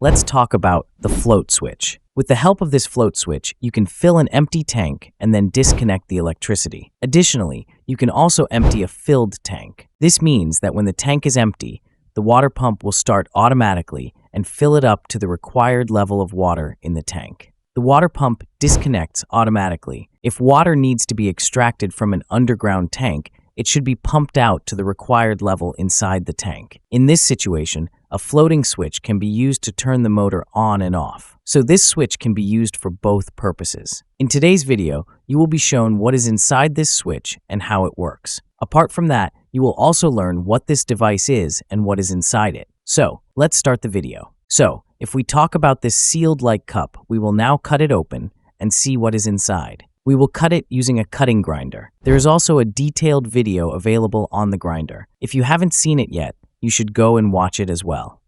let's talk about the float switch. With the help of this float switch, you can fill an empty tank and then disconnect the electricity. Additionally, you can also empty a filled tank. This means that when the tank is empty, the water pump will start automatically and fill it up to the required level of water in the tank. The water pump disconnects automatically. If water needs to be extracted from an underground tank, it should be pumped out to the required level inside the tank. In this situation, a floating switch can be used to turn the motor on and off. So this switch can be used for both purposes. In today's video, you will be shown what is inside this switch and how it works. Apart from that, you will also learn what this device is and what is inside it. So, let's start the video. So, if we talk about this sealed-like cup, we will now cut it open and see what is inside. We will cut it using a cutting grinder. There is also a detailed video available on the grinder. If you haven't seen it yet, you should go and watch it as well.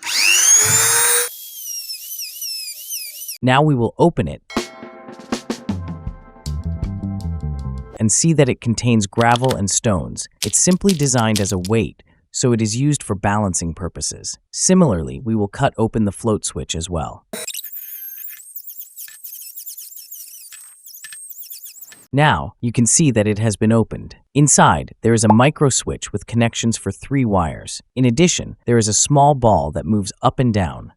Now we will open it and see that it contains gravel and stones. It's simply designed as a weight, so it is used for balancing purposes. Similarly, we will cut open the float switch as well. Now, you can see that it has been opened. Inside, there is a micro switch with connections for 3 wires. In addition, there is a small ball that moves up and down.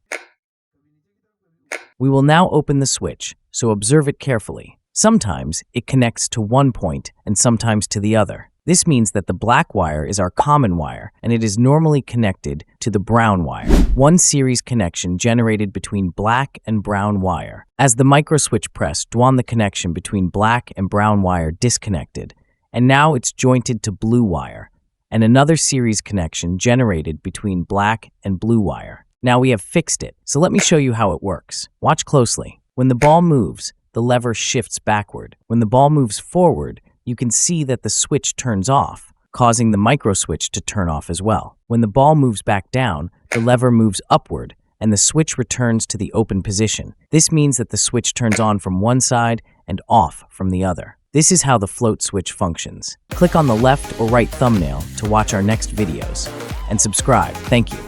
We will now open the switch, so observe it carefully. Sometimes it connects to one point and sometimes to the other. This means that the black wire is our common wire, and it is normally connected to the brown wire. One series connection generated between black and brown wire. As the micro switch pressed, the connection between black and brown wire disconnected, and now it's jointed to blue wire, and another series connection generated between black and blue wire. Now we have fixed it, so let me show you how it works. Watch closely. When the ball moves, the lever shifts backward. When the ball moves forward, you can see that the switch turns off, causing the micro switch to turn off as well. When the ball moves back down, the lever moves upward, and the switch returns to the open position. This means that the switch turns on from one side and off from the other. This is how the float switch functions. Click on the left or right thumbnail to watch our next videos, and subscribe. Thank you.